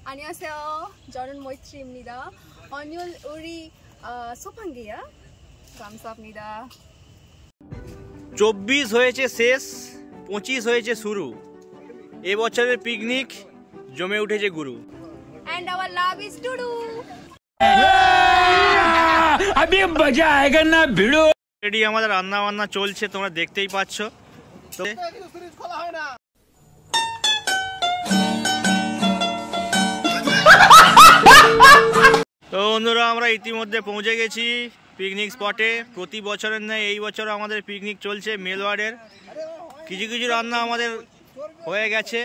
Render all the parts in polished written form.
안녕하세요. 저는 모이트리입니다. 오늘 우리 소판기야. 감사합니다. 24 হয়েছে শেষ, 25 হয়েছে শুরু। এবছরের পিকনিক জমে উঠেছে গুরু। And our love is Dudu. अभी मजा आएगा ना भिड़ो। রেডি আমাদের রান্না বান্না চলছে, তোমরা দেখতেই পাচ্ছ। তো বন্ধুরা আমরা ইতিমধ্যে পৌঁছে গেছি পিকনিক স্পটে। প্রতি বছরের ন্যায় এই বছর আমাদের পিকনিক চলছে মেলওয়ার্ডের। কিছু কিছু রান্না আমাদের হয়ে গেছে।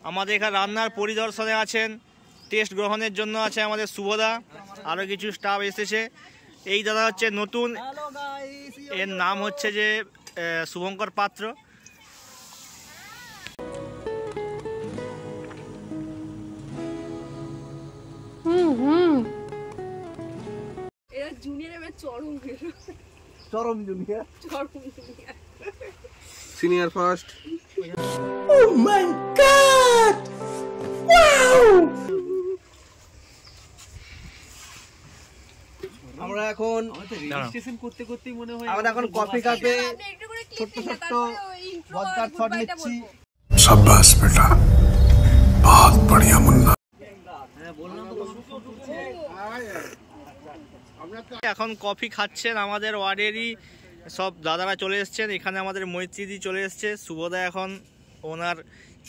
আমাদের এখানে রান্নার পরিদর্শনে আছেন, টেস্ট গ্রহণের জন্য আছে আমাদের শুভদা, আরও কিছু স্টাফ এসেছে। এই দাদা হচ্ছে নতুন, এর নাম হচ্ছে যে শুভঙ্কর পাত্র। এরা জুনিয়র এবার চরম junior senior first. Oh my God! Wow! আমরা এখন রেজিস্ট্রেশন করতে করতেই মনে হয় আমরা এখন কফি কাপে ছোট ছোট ভদকার শট নিচ্ছি। शाबाश बेटा, बहुत बढ़िया मुन्ना। এখন কফি খাচ্ছেন আমাদের ওয়ার্ডেরই সব দাদারা চলে এসছেন। এখানে আমাদের মৈত্রীদি চলে এসছে। শুভদা এখন ওনার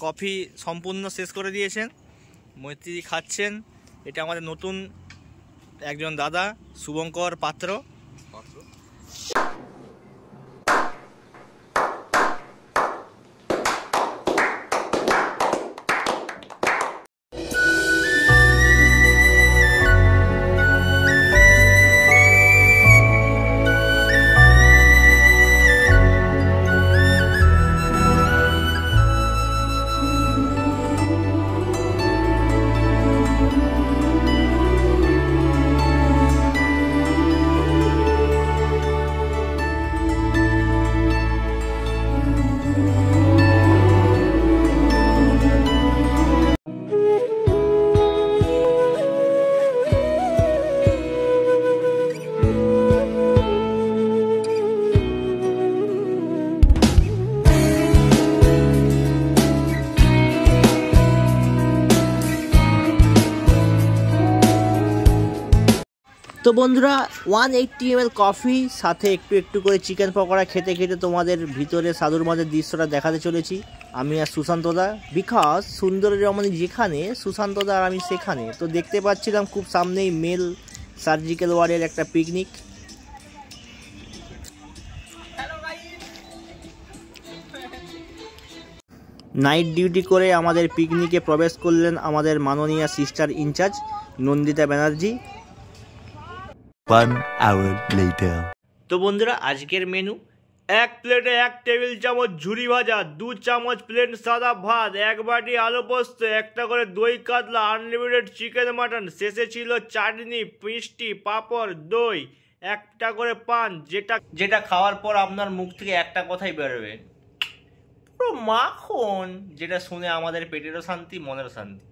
কফি সম্পূর্ণ শেষ করে দিয়েছেন, মৈত্রীদি খাচ্ছেন। এটা আমাদের নতুন একজন দাদা শুভঙ্কর পাত্র। তো বন্ধুরা 180 ml কফি সাথে একটু একটু করে চিকেন পকোড়া খেতে খেতে তোমাদের ভিতরে সাধুর মাঝের দৃশ্যটা দেখাতে চলেছি। আমি আর সুশান্তদা, বিকজ সুন্দরের রমণী যেখানে সুশান্তদা আর আমি সেখানে। তো দেখতে পাচ্ছিলাম খুব সামনেই মেল সার্জিক্যাল ওয়ার্ডের একটা পিকনিক। নাইট ডিউটি করে আমাদের পিকনিকে প্রবেশ করলেন আমাদের মাননীয় sister in charge Nandita Banerjee. 1 hour later. তো বন্ধুরা আজকের মেনু: 1 প্লেটে 1 টেবিল চামচ ঝুরি ভাজা, 2 চামচ প্লেন সাদা ভাত, 1 বাটি আলু পোস্ত, একটা করে দই কাতলা, আনলিমিটেড চিকেন মাটন, শেষে ছিল চাটনি, মিষ্টি, পাঁপড়, দই, একটা করে পান, যেটা খাওয়ার পর আপনার মুখ থেকে একটা কথাই বেরোবে, পুরো মাখন, যেটা শুনে আমাদের পেটেরও শান্তি মনেরও শান্তি।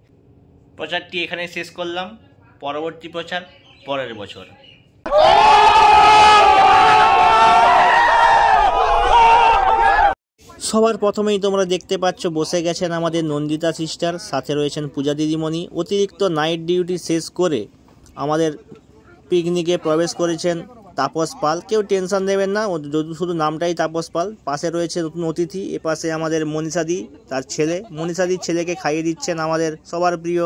প্রচারটি এখানে শেষ করলাম। পরবর্তী প্রচার পরের বছর। সবার প্রথমেই তোমরা দেখতে পাচ্ছ বসে গেছেন আমাদের নন্দিতা সিস্টার, সাথে রয়েছেন পূজা দিদিমণি। অতিরিক্ত নাইট ডিউটি শেষ করে আমাদের পিকনিকে প্রবেশ করেছেন তাপস পাল। কেউ টেনশন দেবেন না, শুধু নামটাই তাপস পাল। পাশে রয়েছে নতুন অতিথি, এপাশে আমাদের মনীষাদি তার ছেলে। মনীষাদির ছেলেকে খাইয়ে দিচ্ছেন আমাদের সবার প্রিয়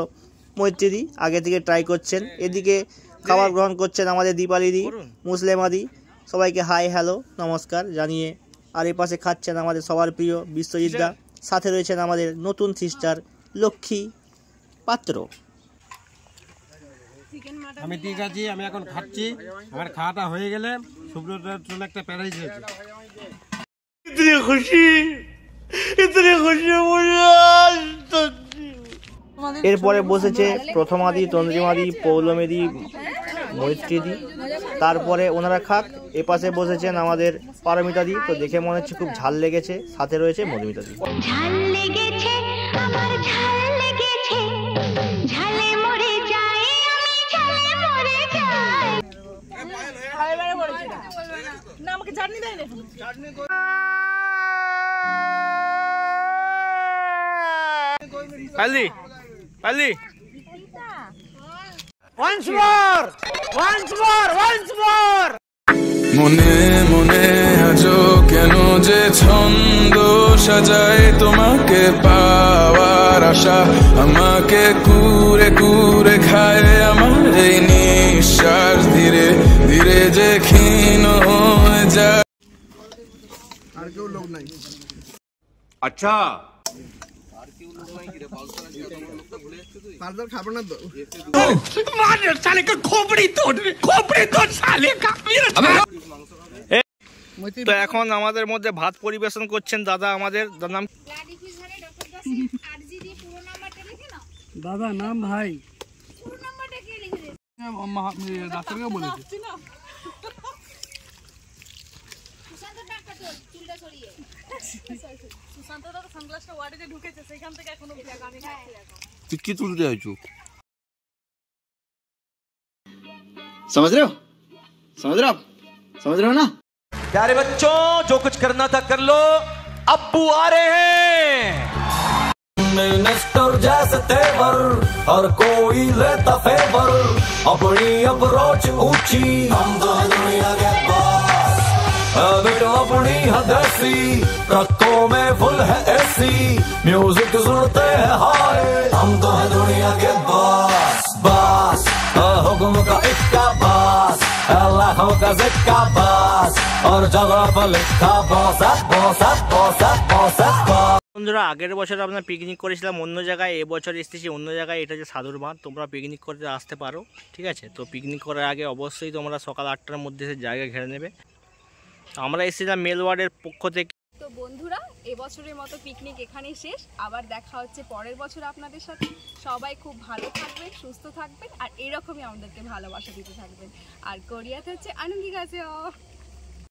মৈত্রীদি, আগে থেকে ট্রাই করছেন। এদিকে খাবার গ্রহণ করছেন আমাদের দীপালিদি, মুসলেমাদি। সবাইকে হাই হ্যালো নমস্কার জানিয়ে আর এই পাশে খাচ্ছেন আমাদের সবার প্রিয় বিশ্বজিৎ দা, সাথে রয়েছেন আমাদের নতুন সিস্টার লক্ষ্মী পাত্র। আমি ঠিক আছি, আমি এখন খাচ্ছি। আমার খাওয়াটা হয়ে গেলে শুভ্রতার জন্য একটা প্যারাইজ হয়েছে। এরপরে বসেছে প্রথমাদি, তন্দ্রিমাদি, পৌলমেদি, মৈত্রীদি। তারপরে ওনারা খাক। এপাশে বসেছেন আমাদের পারমিতাদি। তো দেখে মনে হচ্ছে খুব ঝাল লেগেছে। সাথে রয়েছে মধুমিতাদি। ঝাল লেগেছে আমার, ঝাল লেগেছে, ঝাল পালি পালি মনে মনে আজো কেন যে ছন্দ সাজায় তোমাকে পাওয়ার আশা আমাকে কুরে কুরে খায় আমার এই নিঃশ্বাস ধীরে ধীরে যে ক্ষীণ হয়ে যায়। আর কেউ লোক নাই। আচ্ছা পারদার খাবো না তো। তো এখন আমাদের মধ্যে ভাত পরিবেশন করছেন দাদা আমাদের নাম দাদা নাম ভাই ডাক্তারকে বলেছে তুই কি তুলতে আইছো? समझ रहे हो समझ रहे हो ना। प्यारे बच्चों जो कुछ करना था कर लो, अब्बू आ रहे हैं। मिनिस्टर जैसे तेवर हर कोई लेता फेवर, अपनी अप्रोच ऊंची हम तो दुनिया के बॉस, बेटा अपनी हदेसी ट्रकों में फुल है एसी, म्यूजिक सुनते हैं हाय हम तो है दुनिया के बॉस बॉस, हुक्म का इक्का बॉस, लाखों का जिक्का बॉस, और जगह पर लिखा boss boss boss boss boss. বন্ধুরা আগের বছর আমরা পিকনিক করেছিলাম অন্য জায়গায়, এবছর এসেছি অন্য জায়গায়, এটা হচ্ছে সাধুর বাঁধ। তোমরা পিকনিক করতে আসতে পারো, ঠিক আছে। তো পিকনিক করার আগে অবশ্যই তোমরা সকাল 8টার মধ্যে জায়গা ঘেরে নেবে। আমরা এসেছিলাম মেল ওয়ার্ডের পক্ষ থেকে। তো বন্ধুরা এবছরের মতো পিকনিক এখানেই শেষ, আবার দেখা হচ্ছে পরের বছর আপনাদের সাথে। সবাই খুব ভালো থাকবেন, সুস্থ থাকবেন, আর এরকমই আমাদেরকে ভালোবাসা দিতে থাকবেন। আর কোরিয়াতে হচ্ছে আনন্দি গাছে